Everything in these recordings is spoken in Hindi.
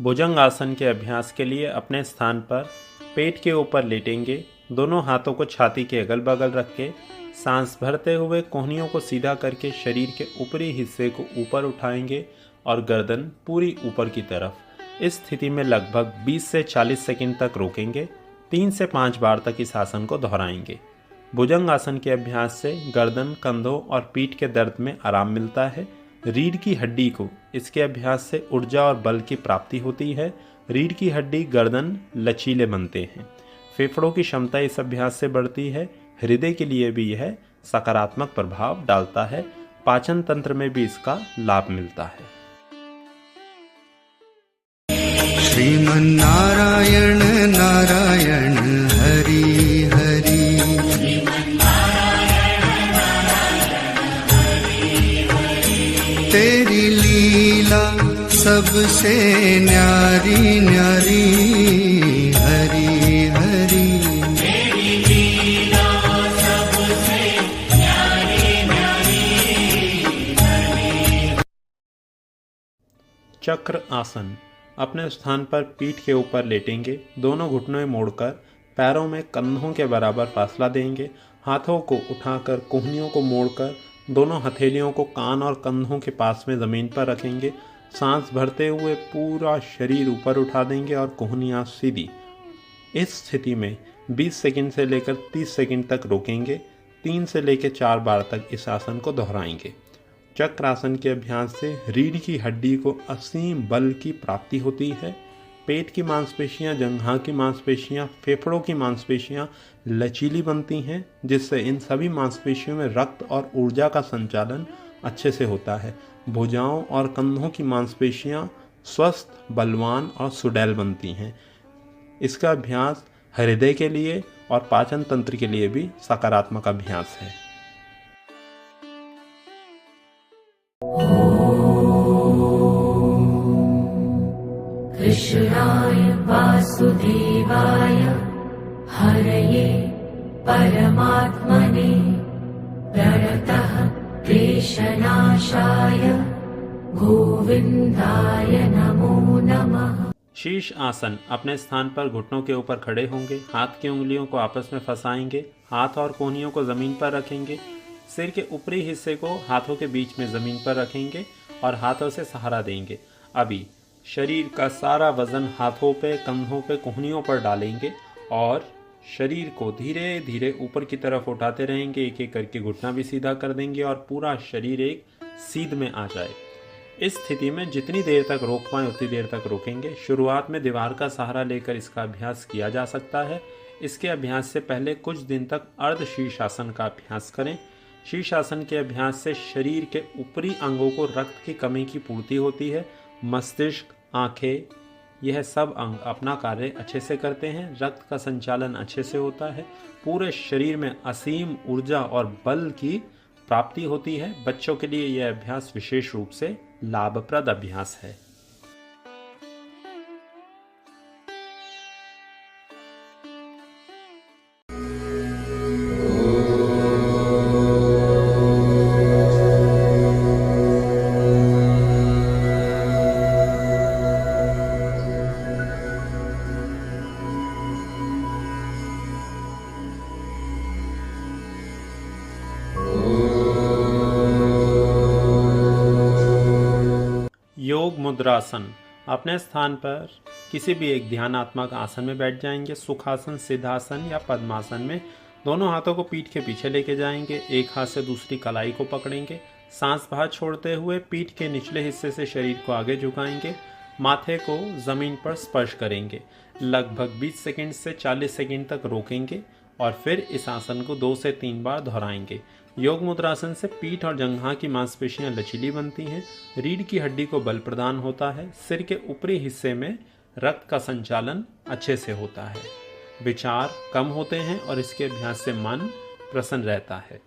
भुजंग आसन के अभ्यास के लिए अपने स्थान पर पेट के ऊपर लेटेंगे। दोनों हाथों को छाती के अगल बगल रख के सांस भरते हुए कोहनियों को सीधा करके शरीर के ऊपरी हिस्से को ऊपर उठाएंगे और गर्दन पूरी ऊपर की तरफ। इस स्थिति में लगभग 20 से 40 सेकंड तक रोकेंगे। 3 से 5 बार तक इस आसन को दोहराएंगे। भुजंग आसन के अभ्यास से गर्दन, कंधों और पीठ के दर्द में आराम मिलता है। रीढ़ की हड्डी को इसके अभ्यास से ऊर्जा और बल की प्राप्ति होती है। रीढ़ की हड्डी, गर्दन लचीले बनते हैं। फेफड़ों की क्षमता इस अभ्यास से बढ़ती है। हृदय के लिए भी यह सकारात्मक प्रभाव डालता है। पाचन तंत्र में भी इसका लाभ मिलता है। श्रीमन नारायण नारायण हरि हरि, तेरी लीला सबसे न्यारी न्यारी, हरि हरि। चक्र आसन। अपने स्थान पर पीठ के ऊपर लेटेंगे। दोनों घुटनों मोड़कर पैरों में कंधों के बराबर फासला देंगे। हाथों को उठाकर कोहनियों को मोड़कर दोनों हथेलियों को कान और कंधों के पास में ज़मीन पर रखेंगे। सांस भरते हुए पूरा शरीर ऊपर उठा देंगे और कोहनियाँ सीधी। इस स्थिति में 20 सेकंड से लेकर 30 सेकंड तक रोकेंगे। 3 से लेकर 4 बार तक इस आसन को दोहराएंगे। चक्रासन के अभ्यास से रीढ़ की हड्डी को असीम बल की प्राप्ति होती है। पेट की मांसपेशियां, जंघा की मांसपेशियां, फेफड़ों की मांसपेशियां लचीली बनती हैं, जिससे इन सभी मांसपेशियों में रक्त और ऊर्जा का संचालन अच्छे से होता है। भुजाओं और कंधों की मांसपेशियां स्वस्थ, बलवान और सुडैल बनती हैं। इसका अभ्यास हृदय के लिए और पाचन तंत्र के लिए भी सकारात्मक अभ्यास है। कृष्णाय वासुदेवाय हरये परमात्मने प्रणतः क्लेशनाशाय गोविंदाय नमो नमः। शीर्ष आसन। अपने स्थान पर घुटनों के ऊपर खड़े होंगे। हाथ की उंगलियों को आपस में फंसाएंगे। हाथ और कोहनियों को जमीन पर रखेंगे। सिर के ऊपरी हिस्से को हाथों के बीच में जमीन पर रखेंगे और हाथों से सहारा देंगे। अभी शरीर का सारा वजन हाथों पे, कंधों पे, कोहनियों पर डालेंगे और शरीर को धीरे धीरे ऊपर की तरफ उठाते रहेंगे। एक एक करके घुटना भी सीधा कर देंगे और पूरा शरीर एक सीध में आ जाए। इस स्थिति में जितनी देर तक रोक पाएं उतनी देर तक रोकेंगे। शुरुआत में दीवार का सहारा लेकर इसका अभ्यास किया जा सकता है। इसके अभ्यास से पहले कुछ दिन तक अर्ध शीर्षासन का अभ्यास करें। शीर्षासन के अभ्यास से शरीर के ऊपरी अंगों को रक्त की कमी की पूर्ति होती है। मस्तिष्क, आंखें, यह सब अंग अपना कार्य अच्छे से करते हैं। रक्त का संचालन अच्छे से होता है। पूरे शरीर में असीम ऊर्जा और बल की प्राप्ति होती है। बच्चों के लिए यह अभ्यास विशेष रूप से लाभप्रद अभ्यास है। योग मुद्रासन। अपने स्थान पर किसी भी एक ध्यानात्मक आसन में बैठ जाएंगे। सुखासन, सिद्धासन या पद्मासन में दोनों हाथों को पीठ के पीछे लेके जाएंगे। एक हाथ से दूसरी कलाई को पकड़ेंगे। सांस बाहर छोड़ते हुए पीठ के निचले हिस्से से शरीर को आगे झुकाएंगे। माथे को जमीन पर स्पर्श करेंगे। लगभग 20 सेकंड से 40 सेकंड तक रोकेंगे और फिर इस आसन को 2 से 3 बार दोहराएंगे। योग मुद्रासन से पीठ और जंघा की मांसपेशियां लचीली बनती हैं। रीढ़ की हड्डी को बल प्रदान होता है। सिर के ऊपरी हिस्से में रक्त का संचालन अच्छे से होता है। विचार कम होते हैं और इसके अभ्यास से मन प्रसन्न रहता है।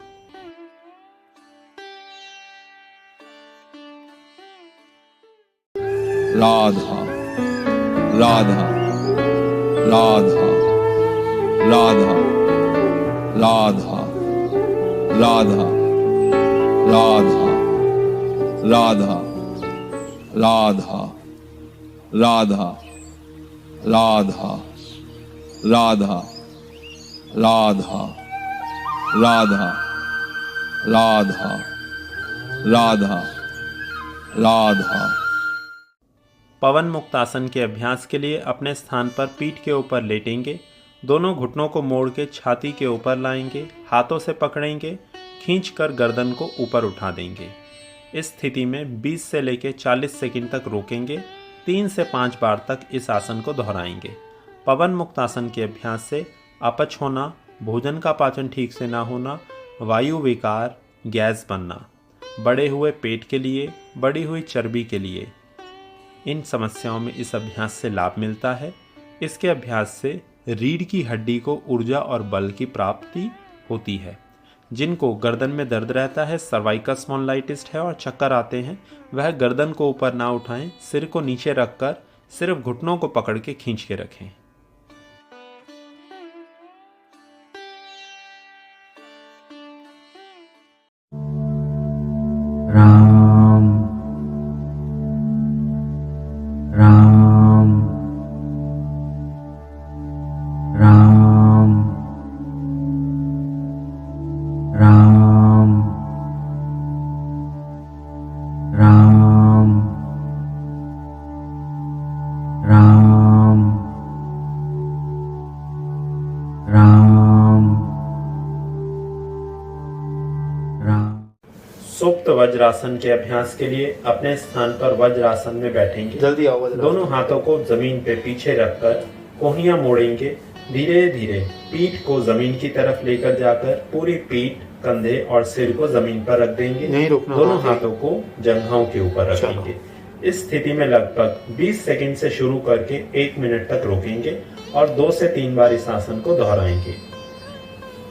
राधा राधा राधा राधा राधा राधा राधा राधा राधा राधा राधा राधा राधा राधा राधा राधा राधा। पवन मुक्तासन के अभ्यास के लिए अपने स्थान पर पीठ के ऊपर लेटेंगे। दोनों घुटनों को मोड़ के छाती के ऊपर लाएंगे, हाथों से पकड़ेंगे, खींचकर गर्दन को ऊपर उठा देंगे। इस स्थिति में 20 से लेकर 40 सेकंड तक रोकेंगे। 3 से 5 बार तक इस आसन को दोहराएंगे। पवन मुक्तासन के अभ्यास से अपच होना, भोजन का पाचन ठीक से ना होना, वायु विकार, गैस बनना, बढ़े हुए पेट के लिए, बढ़ी हुई चर्बी के लिए, इन समस्याओं में इस अभ्यास से लाभ मिलता है। इसके अभ्यास से रीढ़ की हड्डी को ऊर्जा और बल की प्राप्ति होती है। जिनको गर्दन में दर्द रहता है, सर्वाइकल स्पॉन्डिलाइटिस है और चक्कर आते हैं, वह गर्दन को ऊपर ना उठाएं, सिर को नीचे रखकर सिर्फ घुटनों को पकड़ के खींच के रखें। राम राम राम राम राम राम राम राम। सुप्त वज्रासन के अभ्यास के लिए अपने स्थान पर वज्रासन में बैठेंगे। जल्दी आओ। दोनों हाथों को जमीन पे पीछे रखकर कोहनियां मोड़ेंगे। धीरे धीरे पीठ को जमीन की तरफ लेकर जाकर पूरी पीठ, कंधे और सिर को जमीन पर रख देंगे। नहीं रुकना। दोनों हाथों को जंघाओं के ऊपर रखेंगे। इस स्थिति में लगभग 20 सेकंड से शुरू करके 1 मिनट तक रोकेंगे और 2 से 3 बार इस आसन को दोहराएंगे।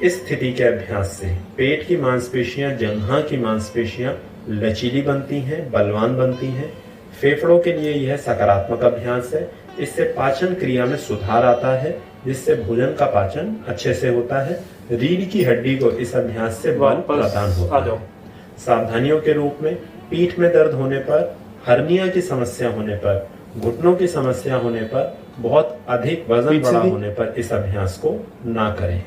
इस स्थिति के अभ्यास से पेट की मांसपेशियां, जंघा की मांसपेशियां लचीली बनती हैं, बलवान बनती हैं। फेफड़ों के लिए यह सकारात्मक अभ्यास है। इससे पाचन क्रिया में सुधार आता है, जिससे भोजन का पाचन अच्छे से होता है। रीढ़ की हड्डी को इस अभ्यास से बल प्रदान होता है। सावधानियों के रूप में पीठ में दर्द होने पर, हर्निया की समस्या होने पर, घुटनों की समस्या होने पर, बहुत अधिक वजन बढ़ा होने पर इस अभ्यास को ना करें।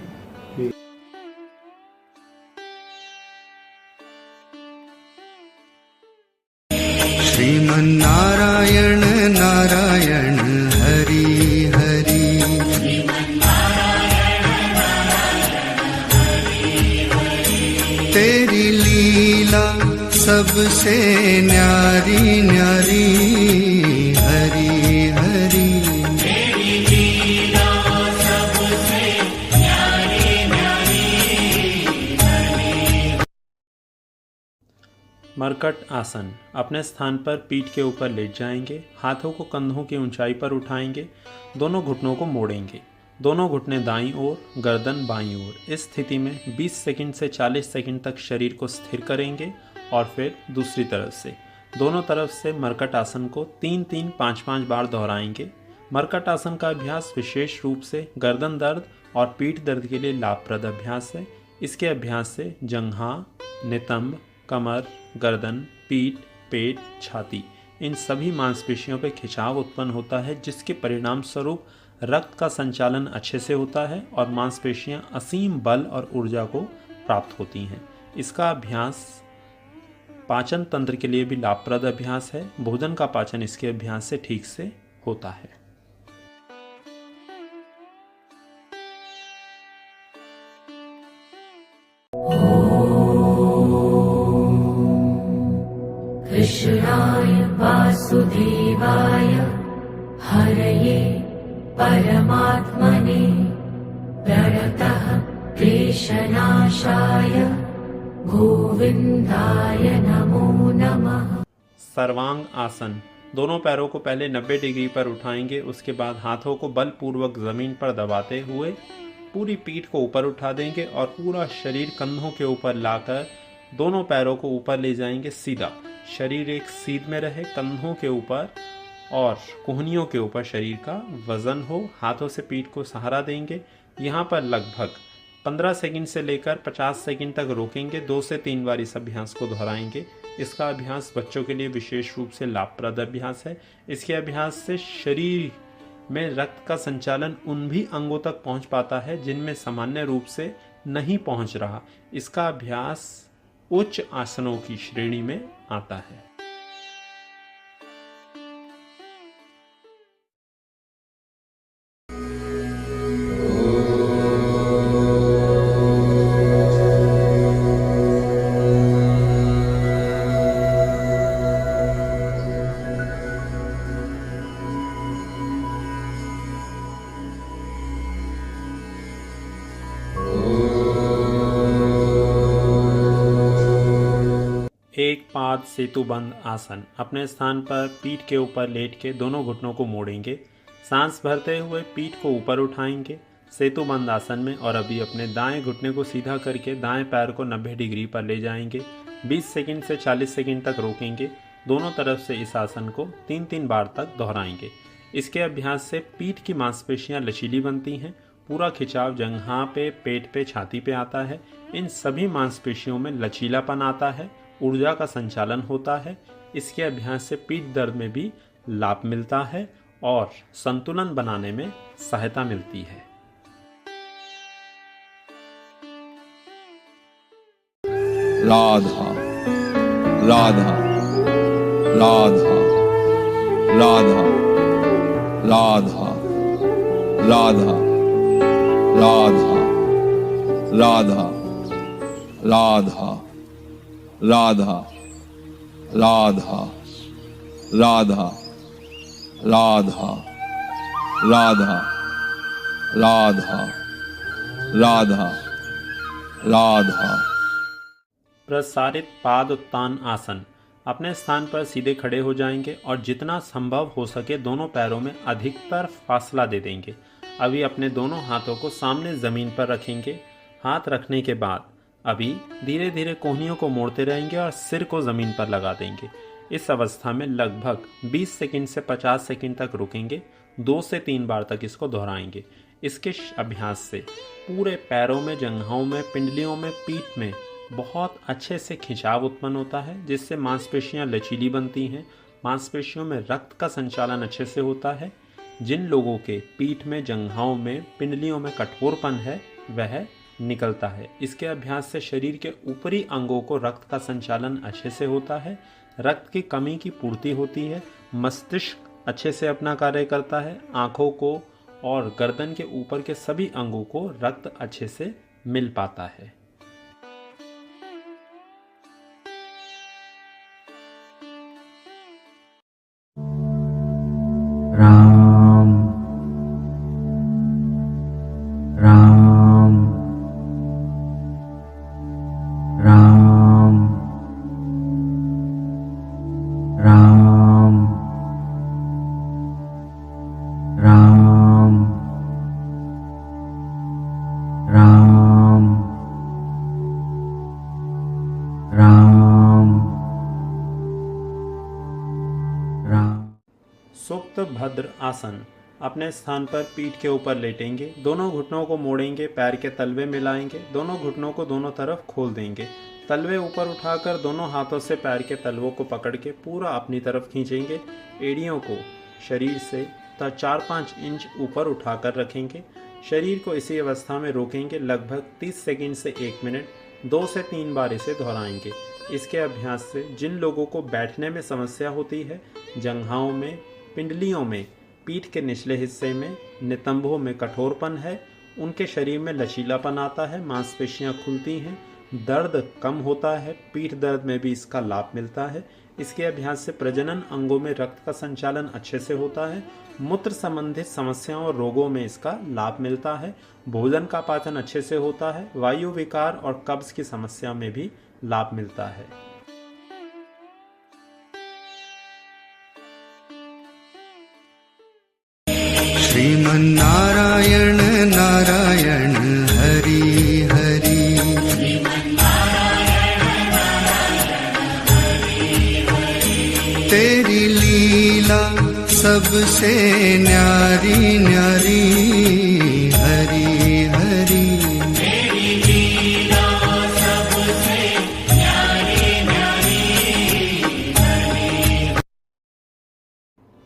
श्रीमन्नारायण नारायण हरि हरि। तेरी लीला सबसे न्यारी न्यारी हरि हरि। मरकट आसन। अपने स्थान पर पीठ के ऊपर लेट जाएंगे। हाथों को कंधों की ऊंचाई पर उठाएंगे। दोनों घुटनों को मोड़ेंगे। दोनों घुटने दाईं ओर, गर्दन बाईं ओर। इस स्थिति में 20 सेकंड से 40 सेकंड तक शरीर को स्थिर करेंगे और फिर दूसरी तरफ से दोनों तरफ से मरकट आसन को 3-3, 5-5 बार दोहराएंगे। मरकट आसन का अभ्यास विशेष रूप से गर्दन दर्द और पीठ दर्द के लिए लाभप्रद अभ्यास है। इसके अभ्यास से जंघा, नितंब, कमर, गर्दन, पीठ, पेट, छाती, इन सभी मांसपेशियों पर खिंचाव उत्पन्न होता है, जिसके परिणाम स्वरूप रक्त का संचालन अच्छे से होता है और मांसपेशियां असीम बल और ऊर्जा को प्राप्त होती हैं। इसका अभ्यास पाचन तंत्र के लिए भी लाभप्रद अभ्यास है। भोजन का पाचन इसके अभ्यास से ठीक से होता है। कृष्णाय वासुदेवाय हरये परमात्मने प्रणतः क्लेशनाशाय गोविंदाय नमो नमः। सर्वांग आसन। दोनों पैरों को पहले 90 डिग्री पर उठाएंगे। उसके बाद हाथों को बलपूर्वक जमीन पर दबाते हुए पूरी पीठ को ऊपर उठा देंगे और पूरा शरीर कंधों के ऊपर लाकर दोनों पैरों को ऊपर ले जाएंगे। सीधा शरीर एक सीध में रहे, कंधों के ऊपर और कोहनियों के ऊपर शरीर का वजन हो। हाथों से पीठ को सहारा देंगे। यहाँ पर लगभग 15 सेकंड से लेकर 50 सेकंड तक रोकेंगे। 2 से 3 बार इस अभ्यास को दोहराएंगे। इसका अभ्यास बच्चों के लिए विशेष रूप से लाभप्रद अभ्यास है। इसके अभ्यास से शरीर में रक्त का संचालन उन भी अंगों तक पहुंच पाता है जिनमें सामान्य रूप से नहीं पहुंच रहा। इसका अभ्यास उच्च आसनों की श्रेणी में आता है। एक पाद सेतुबंद आसन। अपने स्थान पर पीठ के ऊपर लेट के दोनों घुटनों को मोड़ेंगे। सांस भरते हुए पीठ को ऊपर उठाएंगे सेतुबंद आसन में, और अभी अपने दाएं घुटने को सीधा करके दाएं पैर को 90 डिग्री पर ले जाएंगे। 20 सेकंड से 40 सेकंड तक रोकेंगे। दोनों तरफ से इस आसन को 3-3 बार तक दोहराएंगे। इसके अभ्यास से पीठ की मांसपेशियां लचीली बनती हैं। पूरा खिंचाव जंघा पे, पेट पे, छाती पे आता है। इन सभी मांसपेशियों में लचीलापन आता है, ऊर्जा का संचालन होता है। इसके अभ्यास से पीठ दर्द में भी लाभ मिलता है और संतुलन बनाने में सहायता मिलती है। राधा राधा राधा राधा राधा राधा राधा राधा राधा राधा राधा राधा राधा राधा राधा राधा राधा। प्रसारित पाद उत्तान आसन। अपने स्थान पर सीधे खड़े हो जाएंगे और जितना संभव हो सके दोनों पैरों में अधिकतर फासला दे देंगे। अभी अपने दोनों हाथों को सामने जमीन पर रखेंगे। हाथ रखने के बाद अभी धीरे धीरे कोहनियों को मोड़ते रहेंगे और सिर को जमीन पर लगा देंगे। इस अवस्था में लगभग 20 सेकंड से 50 सेकंड तक रुकेंगे। 2 से 3 बार तक इसको दोहराएंगे। इसके अभ्यास से पूरे पैरों में, जंघाओं में, पिंडलियों में, पीठ में बहुत अच्छे से खिंचाव उत्पन्न होता है, जिससे मांसपेशियां लचीली बनती हैं। मांसपेशियों में रक्त का संचालन अच्छे से होता है। जिन लोगों के पीठ में, जंघाओं में, पिंडलियों में कठोरपन है वह निकलता है। इसके अभ्यास से शरीर के ऊपरी अंगों को रक्त का संचालन अच्छे से होता है। रक्त की कमी की पूर्ति होती है। मस्तिष्क अच्छे से अपना कार्य करता है। आँखों को और गर्दन के ऊपर के सभी अंगों को रक्त अच्छे से मिल पाता है। राम राम राम राम राम राम राम राम। सुप्त भद्र आसन। अपने स्थान पर पीठ के ऊपर लेटेंगे। दोनों घुटनों को मोड़ेंगे, पैर के तलवे मिलाएंगे। दोनों घुटनों को दोनों तरफ खोल देंगे। तलवे ऊपर उठाकर दोनों हाथों से पैर के तलवों को पकड़ के पूरा अपनी तरफ खींचेंगे। एड़ियों को शरीर से 4-5 इंच ऊपर उठाकर रखेंगे। शरीर को इसी अवस्था में रोकेंगे लगभग 30 सेकंड से 1 मिनट। 2 से 3 बार इसे दोहराएंगे। इसके अभ्यास से जिन लोगों को बैठने में समस्या होती है, जंघाओं में, पिंडलियों में, पीठ के निचले हिस्से में, नितंबों में कठोरपन है, उनके शरीर में लचीलापन आता है, मांसपेशियां खुलती हैं, दर्द कम होता है। पीठ दर्द में भी इसका लाभ मिलता है। इसके अभ्यास से प्रजनन अंगों में रक्त का संचालन अच्छे से होता है। मूत्र संबंधित समस्याओं और रोगों में इसका लाभ मिलता है। भोजन का पाचन अच्छे से होता है। वायु विकार और कब्ज की समस्या में भी लाभ मिलता है। श्रीमन्नारायण नारायण हरि हरि। तेरी लीला सबसे न्यारी न्यारी हरि हरि।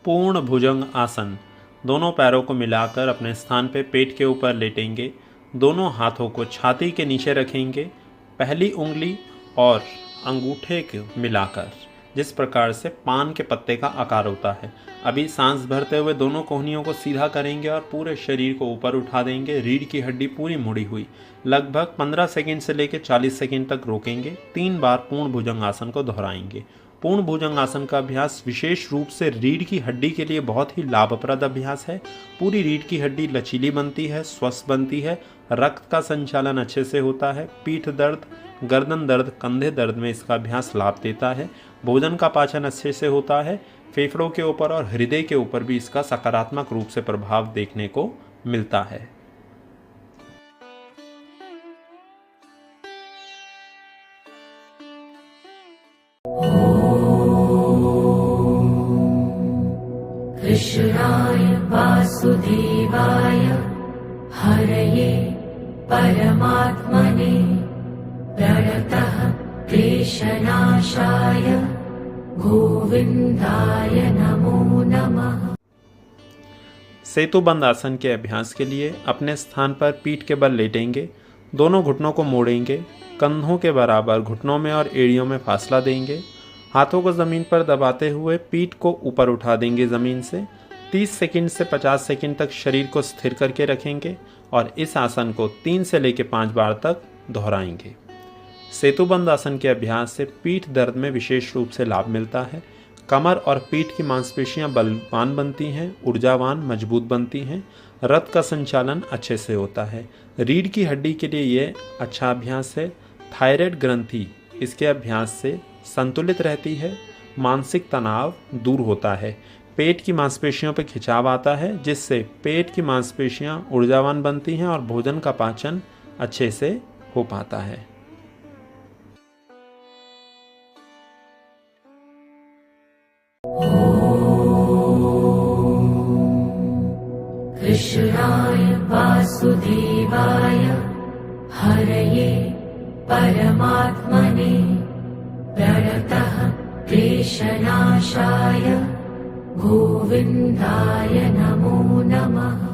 पूर्ण भुजंग आसन। दोनों पैरों को मिलाकर अपने स्थान पे पेट के ऊपर लेटेंगे। दोनों हाथों को छाती के नीचे रखेंगे, पहली उंगली और अंगूठे को मिलाकर, जिस प्रकार से पान के पत्ते का आकार होता है। अभी सांस भरते हुए दोनों कोहनियों को सीधा करेंगे और पूरे शरीर को ऊपर उठा देंगे। रीढ़ की हड्डी पूरी मुड़ी हुई। लगभग 15 सेकंड से लेकर 40 सेकंड तक रोकेंगे। 3 बार पूर्ण भुजंगासन को दोहराएंगे। पूर्ण भुजंगासन का अभ्यास विशेष रूप से रीढ़ की हड्डी के लिए बहुत ही लाभप्रद अभ्यास है। पूरी रीढ़ की हड्डी लचीली बनती है, स्वस्थ बनती है, रक्त का संचालन अच्छे से होता है। पीठ दर्द, गर्दन दर्द, कंधे दर्द में इसका अभ्यास लाभ देता है। भोजन का पाचन अच्छे से होता है। फेफड़ों के ऊपर और हृदय के ऊपर भी इसका सकारात्मक रूप से प्रभाव देखने को मिलता है। कृष्णाय वासुदेवाय हरये परमात्मने प्रणतः क्लेशनाशाय गोविंदाय नमो नमः। सेतुबंद आसन के अभ्यास के लिए अपने स्थान पर पीठ के बल लेटेंगे। दोनों घुटनों को मोड़ेंगे। कंधों के बराबर घुटनों में और एड़ियों में फासला देंगे। हाथों को ज़मीन पर दबाते हुए पीठ को ऊपर उठा देंगे ज़मीन से। 30 सेकंड से 50 सेकंड तक शरीर को स्थिर करके रखेंगे और इस आसन को 3 से लेकर 5 बार तक दोहराएंगे। सेतुबंद आसन के अभ्यास से पीठ दर्द में विशेष रूप से लाभ मिलता है। कमर और पीठ की मांसपेशियां बलवान बनती हैं, ऊर्जावान, मजबूत बनती हैं। रक्त का संचालन अच्छे से होता है। रीढ़ की हड्डी के लिए ये अच्छा अभ्यास है। थायराइड ग्रंथि इसके अभ्यास से संतुलित रहती है। मानसिक तनाव दूर होता है। पेट की मांसपेशियों पर खिंचाव आता है, जिससे पेट की मांसपेशियां ऊर्जावान बनती हैं और भोजन का पाचन अच्छे से हो पाता है। कृष्णाय वासुदेवाय हरये परमात्मने प्रणतः क्लेशनाशाय गोविंदाय नमो नमः।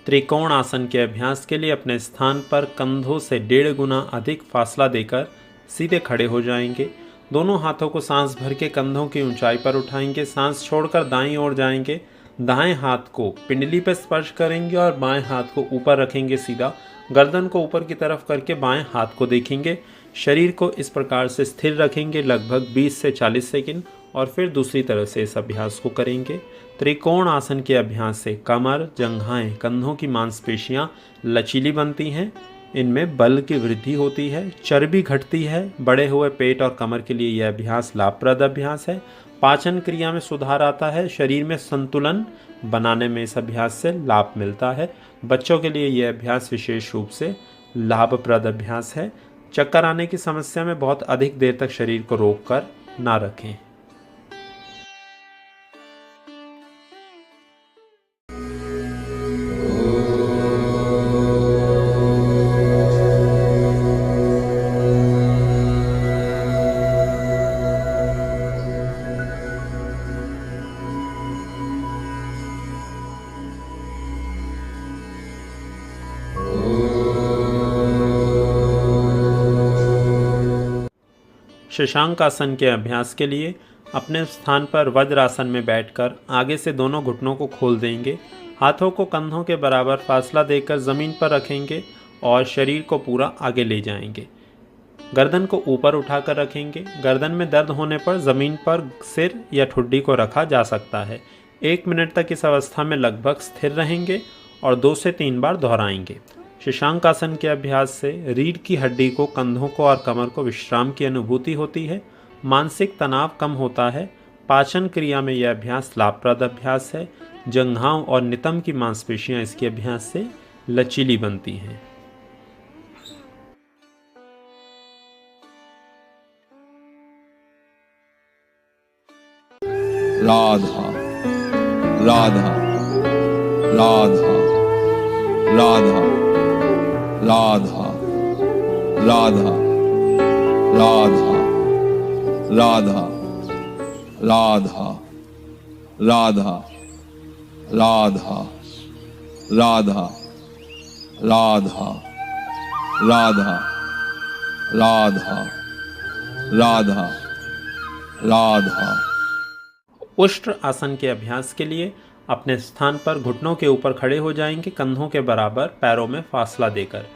त्रिकोण आसन के अभ्यास के लिए अपने स्थान पर कंधों से 1.5 गुना अधिक फासला देकर सीधे खड़े हो जाएंगे। दोनों हाथों को सांस भर के कंधों की ऊंचाई पर उठाएंगे। सांस छोड़कर दाईं ओर जाएंगे। दाएं हाथ को पिंडली पर स्पर्श करेंगे और बाएं हाथ को ऊपर रखेंगे सीधा। गर्दन को ऊपर की तरफ करके बाएं हाथ को देखेंगे। शरीर को इस प्रकार से स्थिर रखेंगे लगभग 20 से 40 सेकंड और फिर दूसरी तरफ से इस अभ्यास को करेंगे। त्रिकोण आसन के अभ्यास से कमर, जंघाएं, कंधों की मांसपेशियां लचीली बनती हैं। इनमें बल की वृद्धि होती है, चर्बी घटती है। बढ़े हुए पेट और कमर के लिए यह अभ्यास लाभप्रद अभ्यास है। पाचन क्रिया में सुधार आता है। शरीर में संतुलन बनाने में इस अभ्यास से लाभ मिलता है। बच्चों के लिए यह अभ्यास विशेष रूप से लाभप्रद अभ्यास है। चक्कर आने की समस्या में बहुत अधिक देर तक शरीर को रोककर ना रखें। शशांक आसन के अभ्यास के लिए अपने स्थान पर वज्रासन में बैठकर आगे से दोनों घुटनों को खोल देंगे। हाथों को कंधों के बराबर फासला देकर ज़मीन पर रखेंगे और शरीर को पूरा आगे ले जाएंगे। गर्दन को ऊपर उठाकर रखेंगे। गर्दन में दर्द होने पर ज़मीन पर सिर या ठुड्डी को रखा जा सकता है। 1 मिनट तक इस अवस्था में लगभग स्थिर रहेंगे और 2 से 3 बार दोहराएंगे। शशांक आसन के अभ्यास से रीढ़ की हड्डी को, कंधों को और कमर को विश्राम की अनुभूति होती है। मानसिक तनाव कम होता है। पाचन क्रिया में यह अभ्यास लाभप्रद अभ्यास है। जंघाओं और नितंब की मांसपेशियां इसके अभ्यास से लचीली बनती हैं। राधा राधा राधा राधा राधा राधा राधा राधा राधा राधा राधा राधा राधा राधा राधा राधा राधा। उष्ट्र आसन के अभ्यास के लिए अपने स्थान पर घुटनों के ऊपर खड़े हो जाएंगे, कंधों के बराबर पैरों में फासला देकर।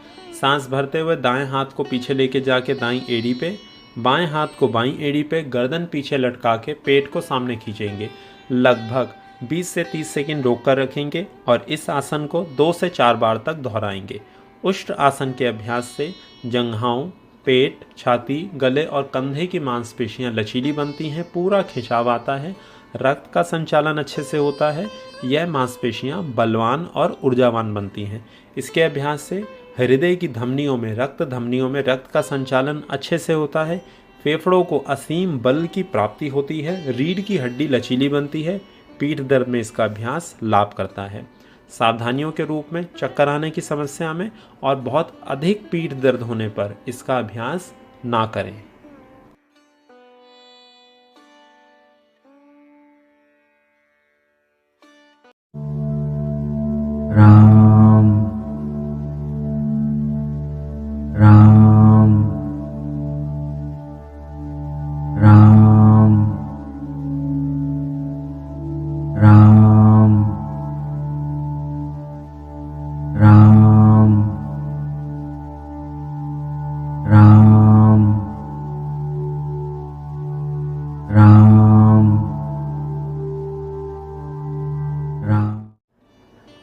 सांस भरते हुए दाएं हाथ को पीछे लेके जाके दाईं एड़ी पे, बाएं हाथ को बाईं एड़ी पे, गर्दन पीछे लटका के पेट को सामने खींचेंगे। लगभग 20 से 30 सेकंड रोककर रखेंगे और इस आसन को 2 से 4 बार तक दोहराएंगे। उष्ट्र आसन के अभ्यास से जंघाओं, पेट, छाती, गले और कंधे की मांसपेशियां लचीली बनती हैं, पूरा खिंचाव आता है, रक्त का संचालन अच्छे से होता है, यह मांसपेशियां बलवान और ऊर्जावान बनती हैं। इसके अभ्यास से हृदय की धमनियों में रक्त का संचालन अच्छे से होता है, फेफड़ों को असीम बल की प्राप्ति होती है, रीढ़ की हड्डी लचीली बनती है, पीठ दर्द में इसका अभ्यास लाभ करता है। सावधानियों के रूप में चक्कर आने की समस्या में और बहुत अधिक पीठ दर्द होने पर इसका अभ्यास ना करें। राम राम राम राम राम राम राम राम।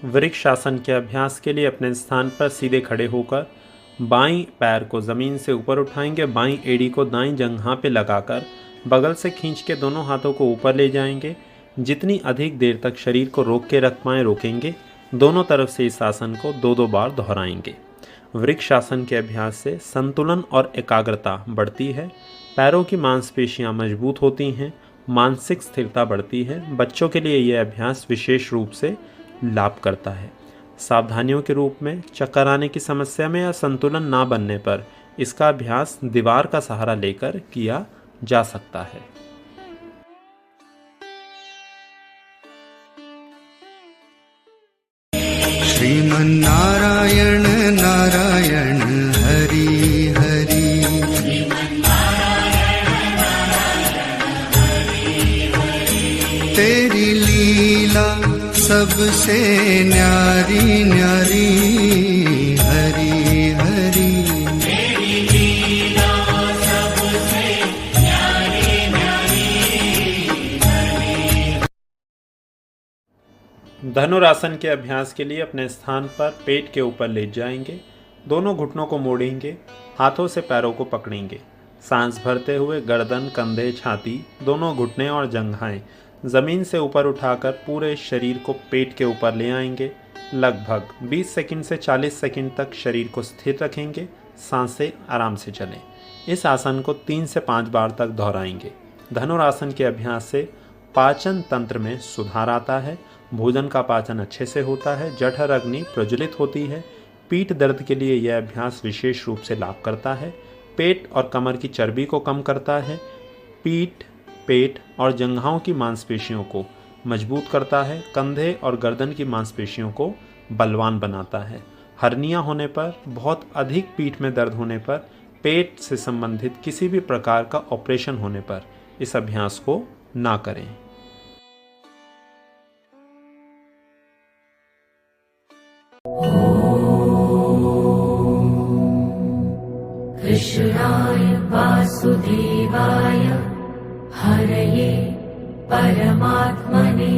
वृक्ष आसन के अभ्यास के लिए अपने स्थान पर सीधे खड़े होकर बाईं पैर को ज़मीन से ऊपर उठाएंगे, बाईं एड़ी को दाईं जंघा पे लगाकर बगल से खींच के दोनों हाथों को ऊपर ले जाएंगे। जितनी अधिक देर तक शरीर को रोक के रख पाएं रोकेंगे। दोनों तरफ से इस आसन को 2-2 बार दोहराएंगे। वृक्ष आसन के अभ्यास से संतुलन और एकाग्रता बढ़ती है, पैरों की मांसपेशियां मजबूत होती हैं, मानसिक स्थिरता बढ़ती है। बच्चों के लिए यह अभ्यास विशेष रूप से लाभ करता है। सावधानियों के रूप में चक्कर आने की समस्या में या संतुलन ना बनने पर इसका अभ्यास दीवार का सहारा लेकर किया जा सकता है। श्रीमन्नारायण नारायण हरि हरि। तेरी लीला सबसे न्यारी न्यारी हरि हरि। धनुरासन के अभ्यास के लिए अपने स्थान पर पेट के ऊपर लेट जाएंगे, दोनों घुटनों को मोड़ेंगे, हाथों से पैरों को पकड़ेंगे। सांस भरते हुए गर्दन, कंधे, छाती, दोनों घुटने और जंघाएं ज़मीन से ऊपर उठाकर पूरे शरीर को पेट के ऊपर ले आएंगे। लगभग 20 सेकंड से 40 सेकंड तक शरीर को स्थिर रखेंगे, सांसें आराम से चलें। इस आसन को 3 से 5 बार तक दोहराएंगे। धनुरासन के अभ्यास से पाचन तंत्र में सुधार आता है, भोजन का पाचन अच्छे से होता है, जठर अग्नि प्रज्वलित होती है। पीठ दर्द के लिए यह अभ्यास विशेष रूप से लाभ करता है, पेट और कमर की चर्बी को कम करता है, पीठ, पेट और जंघाओं की मांसपेशियों को मजबूत करता है, कंधे और गर्दन की मांसपेशियों को बलवान बनाता है। हर्निया होने पर, बहुत अधिक पीठ में दर्द होने पर, पेट से संबंधित किसी भी प्रकार का ऑपरेशन होने पर इस अभ्यास को ना करें। कृष्णाय वासुदेवाय हरये परमात्मने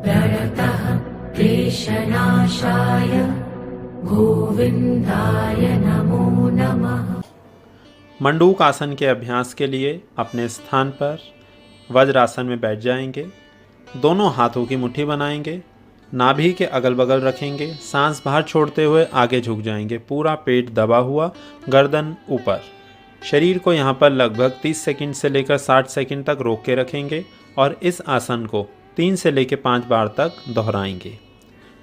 प्रणतः क्लेशनाशाय गोविन्दाय नमो नमः। मंडूक आसन के अभ्यास के लिए अपने स्थान पर वज्रासन में बैठ जाएंगे, दोनों हाथों की मुट्ठी बनाएंगे, नाभि के अगल बगल रखेंगे, सांस बाहर छोड़ते हुए आगे झुक जाएंगे, पूरा पेट दबा हुआ, गर्दन ऊपर। शरीर को यहाँ पर लगभग 30 सेकंड से लेकर 60 सेकंड तक रोक के रखेंगे और इस आसन को 3 से लेकर 5 बार तक दोहराएंगे।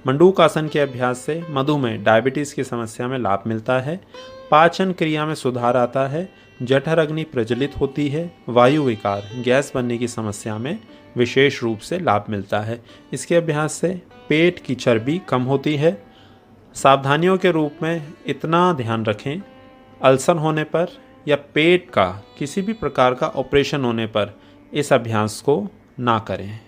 मंडूक आसन के अभ्यास से मधुमेह, डायबिटीज़ की समस्या में लाभ मिलता है, पाचन क्रिया में सुधार आता है, जठर अग्नि प्रज्वलित होती है। वायु विकार गैस बनने की समस्या में विशेष रूप से लाभ मिलता है। इसके अभ्यास से पेट की चर्बी कम होती है। सावधानियों के रूप में इतना ध्यान रखें, अल्सर होने पर या पेट का किसी भी प्रकार का ऑपरेशन होने पर इस अभ्यास को ना करें।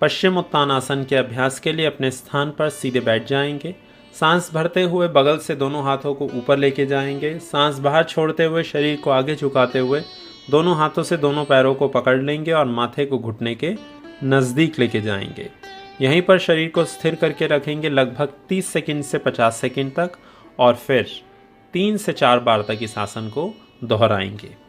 पश्चिम उत्तानासन के अभ्यास के लिए अपने स्थान पर सीधे बैठ जाएंगे। सांस भरते हुए बगल से दोनों हाथों को ऊपर लेके जाएंगे। सांस बाहर छोड़ते हुए शरीर को आगे झुकाते हुए दोनों हाथों से दोनों पैरों को पकड़ लेंगे और माथे को घुटने के नज़दीक लेके जाएंगे। यहीं पर शरीर को स्थिर करके रखेंगे लगभग 30 सेकंड से 50 सेकंड तक और फिर 3 से 4 बार तक इस आसन को दोहराएंगे।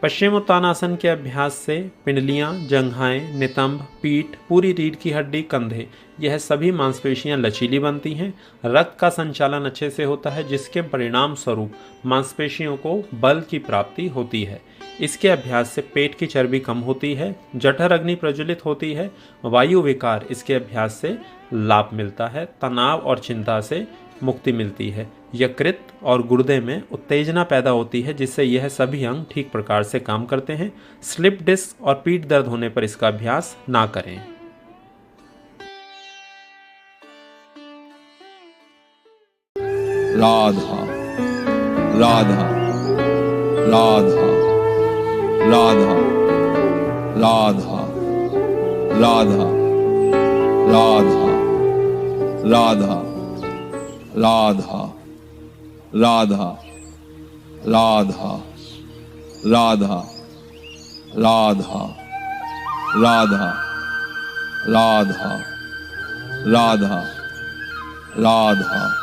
पश्चिम उत्तानासन के अभ्यास से पिंडलियाँ, जंघाएं, नितंब, पीठ, पूरी रीढ़ की हड्डी, कंधे, यह सभी मांसपेशियां लचीली बनती हैं। रक्त का संचालन अच्छे से होता है, जिसके परिणाम स्वरूप मांसपेशियों को बल की प्राप्ति होती है। इसके अभ्यास से पेट की चर्बी कम होती है, जठर अग्नि प्रज्वलित होती है। वायु विकार इसके अभ्यास से लाभ मिलता है। तनाव और चिंता से मुक्ति मिलती है। यकृत और गुर्दे में उत्तेजना पैदा होती है, जिससे यह सभी अंग ठीक प्रकार से काम करते हैं। स्लिप डिस्क और पीठ दर्द होने पर इसका अभ्यास ना करें। राधा राधा राधा राधा राधा राधा राधा राधा राधा राधा राधा राधा राधा राधा राधा राधा राधा